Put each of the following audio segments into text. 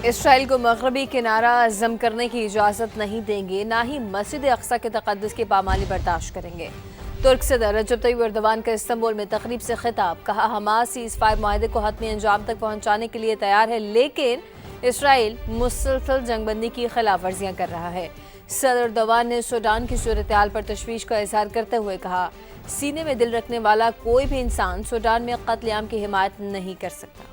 اسرائیل کو مغربی کنارہ ضم کرنے کی اجازت نہیں دیں گے، نہ ہی مسجد اقصی کے تقدس کی پامالی برداشت کریں گے۔ ترک صدر رجب طیب ایردوان کا استنبول میں تقریب سے خطاب، کہا حماس سیز فائر معاہدے کو حتمی انجام تک پہنچانے کے لیے تیار ہے، لیکن اسرائیل مسلسل جنگ بندی کی خلاف ورزیاں کر رہا ہے۔ صدر ایردوان نے سوڈان کی صورتحال پر تشویش کا اظہار کرتے ہوئے کہا، سینے میں دل رکھنے والا کوئی بھی انسان سوڈان میں قتل عام کی حمایت نہیں کر سکتا۔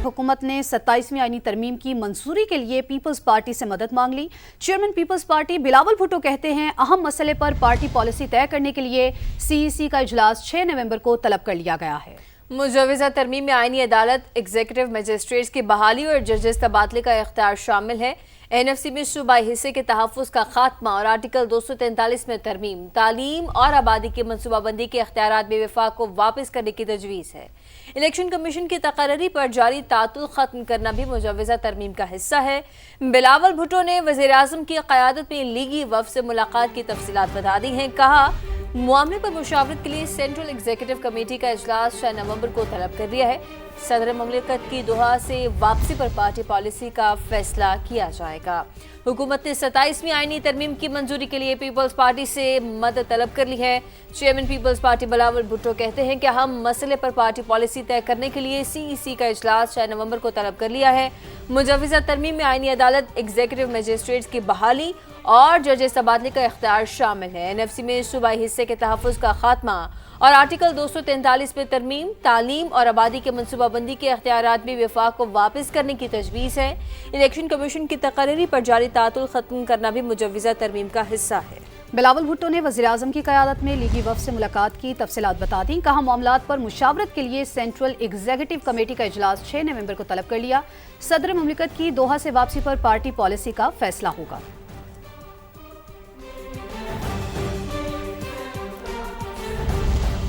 حکومت نے 27ویں آئینی ترمیم کی منظوری کے لیے پیپلز پارٹی سے مدد مانگ لی۔ چیئرمین پیپلز پارٹی بلاول بھٹو کہتے ہیں اہم مسئلے پر پارٹی پالیسی طے کرنے کے لیے CEC کا اجلاس 6 نومبر کو طلب کر لیا گیا ہے۔ مجوزہ ترمیم میں آئینی عدالت، ایگزیکٹو مجسٹریٹس کی بحالی اور ججز تبادلے کا اختیار شامل ہے۔ NFC میں صوبائی حصے کے تحفظ کا خاتمہ اور آرٹیکل 243 میں ترمیم، تعلیم اور آبادی کی منصوبہ بندی کے اختیارات بے وفاق کو واپس کرنے کی تجویز ہے۔ الیکشن کمیشن کی تقرری پر جاری تعطل ختم کرنا بھی مجوزہ ترمیم کا حصہ ہے۔ بلاول بھٹو نے وزیر اعظم کی قیادت میں لیگی وفد سے ملاقات کی تفصیلات بتا دی ہیں، کہا معاملے پر مشاورت کے لیے سینٹرل ایگزیکٹو کمیٹی کا اجلاس 6 نومبر کو طلب کر دیا ہے۔ صدر مملکت کی دوحہ سے واپسی پر پارٹی پالیسی کا فیصلہ کیا جائے گا۔ حکومت نے 27ویں آئینی ترمیم کی منظوری کے لیے پیپلز پارٹی سے مدد طلب کر لی ہے۔ چیئرمین پیپلز پارٹی بلاول بھٹو کہتے ہیں کہ ہم مسئلے پر پارٹی پالیسی طے کرنے کے لیے CEC کا اجلاس 6 نومبر کو طلب کر لیا ہے۔ مجوزہ ترمیم میں آئینی عدالت، ایگزیکٹو مجسٹریٹس کی بحالی اور ججز تبادلے کا اختیار شامل ہے۔ NFC میں صوبائی حصے کے تحفظ کا خاتمہ اور آرٹیکل 243 میں ترمیم، تعلیم اور آبادی کے منصوبہ بندی کے اختیارات بھی وفاق کو واپس کرنے کی تجویز ہے۔ الیکشن کمیشن کی تقرری پر جاری تعطل ختم کرنا بھی مجوزہ ترمیم کا حصہ ہے۔ بلاول بھٹو نے وزیر اعظم کی قیادت میں لیگی وفد سے ملاقات کی تفصیلات بتا دیں، کہا معاملات پر مشاورت کے لیے سینٹرل ایگزیکٹو کمیٹی کا اجلاس 6 نومبر کو طلب کر لیا۔ صدر مملکت کی دوحہ سے واپسی پر پارٹی پالیسی کا فیصلہ ہوگا۔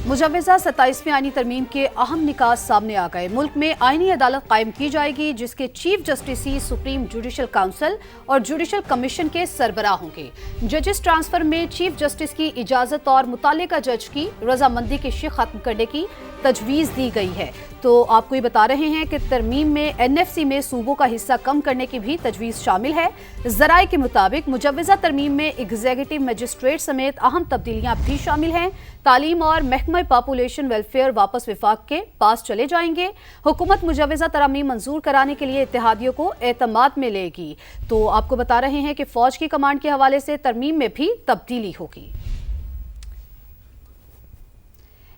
مجوزہ 27ویں آئینی ترمیم کے اہم نکات سامنے آ گئے۔ ملک میں آئینی عدالت قائم کی جائے گی جس کے چیف جسٹس ہی سپریم جوڈیشل کونسل اور جوڈیشل کمیشن کے سربراہ ہوں گے۔ ججز ٹرانسفر میں چیف جسٹس کی اجازت اور متعلقہ جج کی رضامندی کی شق ختم کرنے کی تجویز دی گئی ہے۔ تو آپ کو یہ بتا رہے ہیں کہ ترمیم میں NFC میں صوبوں کا حصہ کم کرنے کی بھی تجویز شامل ہے۔ ذرائع کے مطابق مجوزہ ترمیم میں ایگزیکٹو مجسٹریٹ سمیت اہم تبدیلیاں بھی شامل ہیں۔ تعلیم اور محکمہ پاپولیشن ویلفیئر واپس وفاق کے پاس چلے جائیں گے۔ حکومت مجوزہ ترامیم منظور کرانے کے لیے اتحادیوں کو اعتماد میں لے گی۔ تو آپ کو بتا رہے ہیں کہ فوج کی کمانڈ کے حوالے سے ترمیم میں بھی تبدیلی ہوگی۔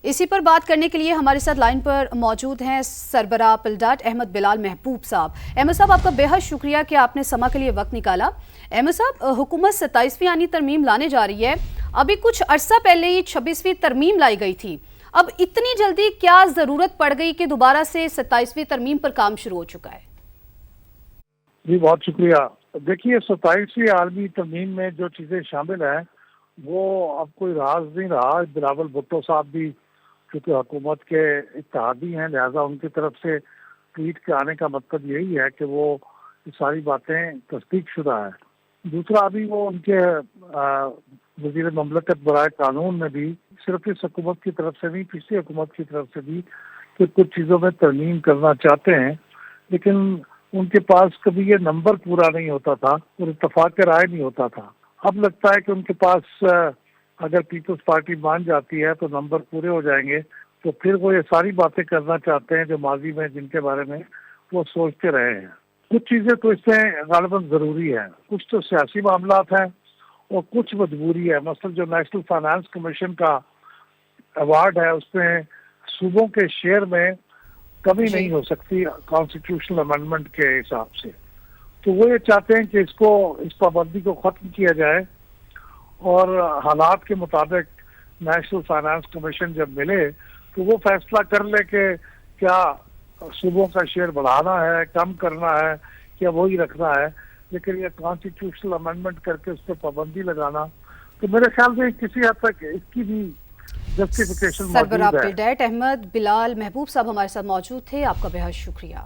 اسی پر بات کرنے کے لیے ہمارے ساتھ لائن پر موجود ہیں سربراہ پلڈاٹ احمد بلال محبوب صاحب۔ احمد صاحب، آپ کا بے حد شکریہ کہ آپ نے سما کے لیے وقت نکالا۔ احمد صاحب، حکومت 27ویں آئینی ترمیم لانے جا رہی ہے۔ ابھی کچھ عرصہ پہلے ہی 26ویں ترمیم لائی گئی تھی، اب اتنی جلدی کیا ضرورت پڑ گئی کہ دوبارہ سے 27ویں ترمیم پر کام شروع ہو چکا ہے؟ جی بہت شکریہ۔ دیکھیے 27ویں عالمی ترمیم میں جو چیزیں شامل ہیں وہ اب کوئی راز نہیں رہا۔ بلاول بھٹو صاحب بھی کیونکہ حکومت کے اتحادی ہیں، لہذا ان کی طرف سے ٹویٹ کے آنے کا مطلب یہی ہے کہ وہ ساری باتیں تصدیق شدہ ہے۔ دوسرا، ابھی وہ ان کے وزیر مملکت برائے قانون نے بھی صرف اس حکومت کی طرف سے نہیں، پچھلی حکومت کی طرف سے بھی کہ کچھ چیزوں میں ترمیم کرنا چاہتے ہیں، لیکن ان کے پاس کبھی یہ نمبر پورا نہیں ہوتا تھا اور اتفاق رائے نہیں ہوتا تھا۔ اب لگتا ہے کہ ان کے پاس اگر پیپلز پارٹی مان جاتی ہے تو نمبر پورے ہو جائیں گے، تو پھر وہ یہ ساری باتیں کرنا چاہتے ہیں جو ماضی میں جن کے بارے میں وہ سوچتے رہے ہیں۔ کچھ چیزیں تو اس میں غالباً ضروری ہیں، کچھ تو سیاسی معاملات ہیں اور کچھ مجبوری ہے۔ مثلا جو نیشنل فائنانس کمیشن کا ایوارڈ ہے اس میں صوبوں کے شیئر میں کمی نہیں ہو سکتی کانسٹیٹیوشنل امینڈمنٹ کے حساب سے، تو وہ یہ چاہتے ہیں کہ اس پابندی کو ختم کیا جائے اور حالات کے مطابق نیشنل فائنانس کمیشن جب ملے تو وہ فیصلہ کر لے کہ کیا صوبوں کا شیئر بڑھانا ہے، کم کرنا ہے، کیا وہی رکھنا ہے۔ لیکن یہ کانسٹیٹیوشنل امینڈمنٹ کر کے اس پہ پابندی لگانا، تو میرے خیال سے کسی حد تک اس کی بھی جسٹیفیکیشن موجود ہے۔ سربراہ پلڈاٹ احمد بلال محبوب صاحب ہمارے ساتھ موجود تھے، آپ کا بے حد شکریہ۔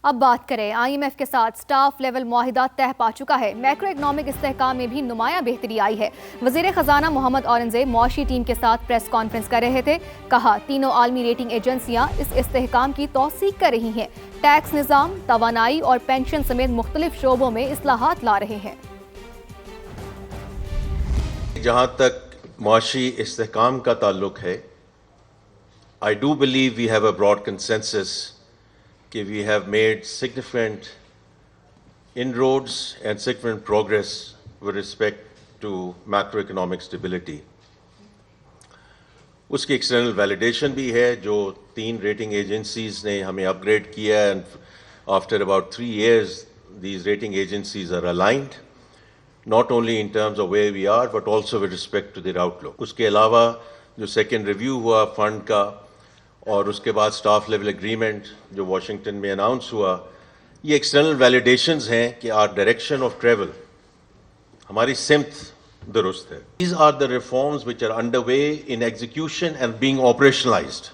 اب بات کریں IMF کے ساتھ سٹاف لیول معاہدہ طے پا چکا ہے۔ میکرو اکنامک استحکام میں بھی نمایاں بہتری آئی ہے۔ وزیر خزانہ محمد اورنگزیب معاشی ٹیم کے ساتھ پریس کانفرنس کر رہے تھے۔ کہا تینوں عالمی ریٹنگ ایجنسیاں اس استحکام کی توثیق کر رہی ہیں، ٹیکس نظام، توانائی اور پینشن سمیت مختلف شعبوں میں اصلاحات لا رہے ہیں۔ جہاں تک معاشی استحکام کا تعلق ہے، I do believe we have a broad consensus کہ we have made significant inroads and significant progress with respect to macroeconomic stability. اس کی ایکسٹرنل ویلیڈیشن بھی ہے جو 3 ریٹنگ ایجنسیز نے ہمیں اپ گریڈ کیا ہے، and after about 3 years these rating agencies are aligned not only in terms of where we are but also with respect to their outlook. اس کے علاوہ جو سیکنڈ ریویو ہوا فنڈ کا اور اس کے بعد سٹاف لیول اگریمنٹ جو واشنگٹن میں اناؤنس ہوا، یہ ایکسٹرنل ویلیڈیشنز ہیں کہ آر ڈائریکشن آف ٹریول، ہماری سمت درست ہے۔ These are the reforms which are underway in execution and being operationalized.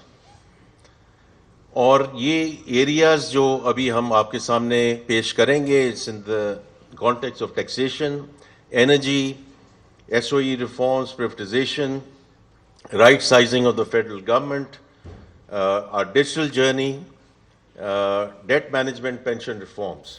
اور یہ ایریاز جو ابھی ہم آپ کے سامنے پیش کریں گے، it's in the context of taxation, energy, SOE reforms, privatization, right sizing of the federal government, our digital journey, debt management, pension reforms.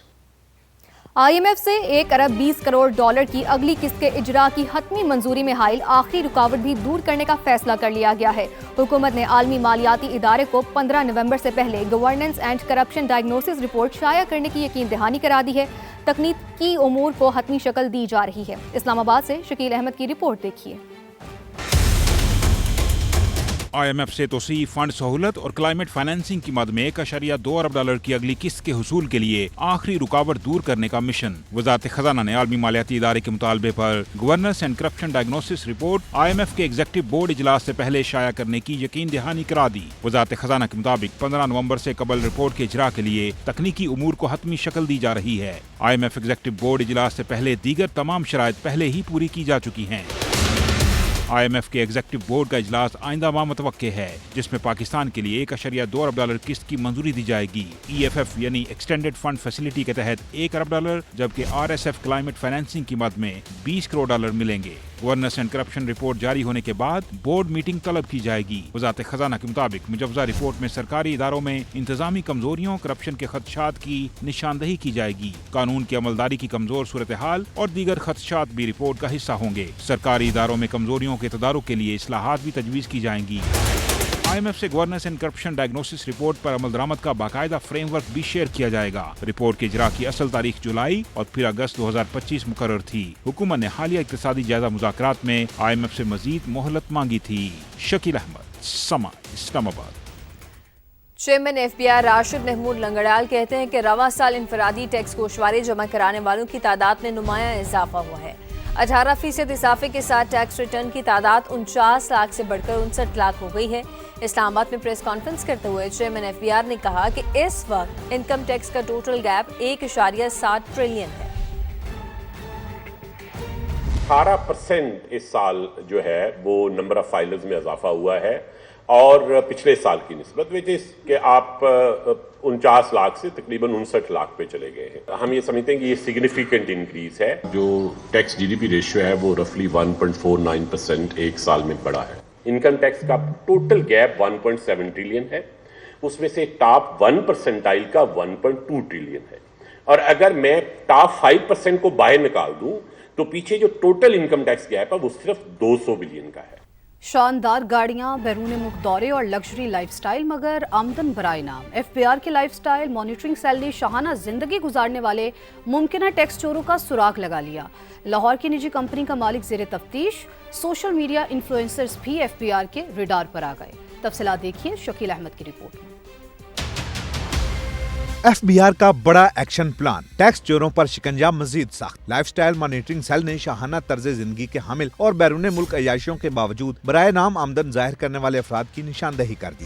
IMF سے 1 ارب 20 کروڑ ڈالر کی اگلی قسط کے اجرا کی حتمی منظوری میں حائل آخری رکاوٹ بھی دور کرنے کا فیصلہ کر لیا گیا ہے۔ حکومت نے عالمی مالیاتی ادارے کو 15 نومبر سے پہلے governance and corruption diagnosis report شائع کرنے کی یقین دہانی کرا دی ہے۔ تکنیکی امور کو حتمی شکل دی جا رہی ہے۔ اسلام آباد سے شکیل احمد کی رپورٹ دیکھیے۔ IMF سے توسیع، فنڈ سہولت اور کلائمیٹ فائنینسنگ کی مد میں 1.2 ارب ڈالر کی اگلی قسط کے حصول کے لیے آخری رکاوٹ دور کرنے کا مشن۔ وزارت خزانہ نے عالمی مالیاتی ادارے کے مطالبے پر governance and corruption diagnosis report IMF کے ایگزیکٹو بورڈ اجلاس سے پہلے شائع کرنے کی یقین دہانی کرا دی۔ وزارت خزانہ کے مطابق 15 نومبر سے قبل رپورٹ کے اجرا کے لیے تکنیکی امور کو حتمی شکل دی جا رہی ہے۔ IMF ایگزیکٹو بورڈ اجلاس سے پہلے دیگر تمام شرائط پہلے ہی پوری کی جا چکی ہیں۔ IMF کے ایگزیکٹو بورڈ کا اجلاس آئندہ ماہ متوقع ہے، جس میں پاکستان کے لیے 1.2 ارب ڈالر قسط کی منظوری دی جائے گی۔ EFF یعنی ایکسٹینڈڈ فنڈ فیسلٹی کے تحت 1 ارب ڈالر، جبکہ RSF کلائمیٹ فائنینسنگ کی مد میں 20 کروڑ ڈالر ملیں گے۔ گورننس اینڈ کرپشن رپورٹ جاری ہونے کے بعد بورڈ میٹنگ طلب کی جائے گی۔ وزارت خزانہ کے مطابق مجوزہ رپورٹ میں سرکاری اداروں میں انتظامی کمزوریوں، کرپشن کے خدشات کی نشاندہی کی جائے گی۔ قانون کی عملداری کی کمزور صورتحال اور دیگر خدشات بھی رپورٹ کا حصہ ہوں گے۔ سرکاری اداروں میں کمزوریوں کے تدارک کے لیے اصلاحات بھی تجویز کی جائیں گی۔ IMF سے governance and corruption diagnosis report پر عمل درآمد کا باقاعدہ فریم ورک بھی شیئر کیا جائے گا۔ رپورٹ کے اجرا کی اصل تاریخ جولائی اور پھر اگست 2025 مقرر تھی۔ حکومت نے حالیہ اقتصادی جائزہ مذاکرات میں IMF سے مزید مہلت مانگی تھی۔ شکیل احمد، سما، اسلام آباد۔ چیئرمین FBI راشد محمود لنگڑیال کہتے ہیں کہ رواں سال انفرادی ٹیکس گوشوارے جمع کرانے والوں کی تعداد میں نمایاں اضافہ ہوا ہے۔ 18% اضافے کے ساتھ ٹیکس ریٹرن کی تعداد 49 لاکھ سے بڑھ کر 59 لاکھ ہو گئی ہے۔ اسلام آباد میں پریس کانفرنس کرتے ہوئے چیئرمین FBI نے کہا کہ اس وقت انکم ٹیکس کا ٹوٹل گیپ 1.7 ٹریلین ہے۔ 18% اس سال جو ہے وہ نمبر آف فائلرز میں اضافہ ہوا ہے اور پچھلے سال کی نسبت وچ اس کہ آپ 49 لاکھ سے تقریباً 59 لاکھ پہ چلے گئے ہیں۔ ہم یہ سمجھتے ہیں کہ یہ سگنیفیکنٹ انکریز ہے۔ جو ٹیکس GDP ریشیو ہے وہ رفلی 1.49% ایک سال میں بڑھا ہے۔ انکم ٹیکس کا ٹوٹل گیپ 1.7 ٹریلین ہے، اس میں سے ٹاپ 1% کا 1.2 ٹریلین ہے، اور اگر میں ٹاپ 5% کو باہر نکال دوں تو پیچھے جو ٹوٹل انکم ٹیکس گیپ ہے وہ صرف 200 بلین کا ہے۔ شاندار گاڑیاں، بیرون ملک دورے اور لگژری لائف سٹائل، مگر آمدن برائے نام۔ FBI کے لائف سٹائل مانیٹرنگ سیل نے شاہانہ زندگی گزارنے والے ممکنہ ٹیکس چوروں کا سراغ لگا لیا۔ لاہور کی نجی کمپنی کا مالک زیر تفتیش۔ سوشل میڈیا انفلوئنسرز بھی FBI کے ریڈار پر آ گئے۔ تفصیلات دیکھیے شکیل احمد کی رپورٹ میں۔ FBI کا بڑا ایکشن پلان، ٹیکس چوروں پر شکنجہ مزید سخت۔ لائف سٹائل مانیٹرنگ سیل نے شاہانہ طرز زندگی کے حامل اور بیرون ملک عیاشیوں کے باوجود برائے نام آمدن ظاہر کرنے والے افراد کی نشاندہی کر دی۔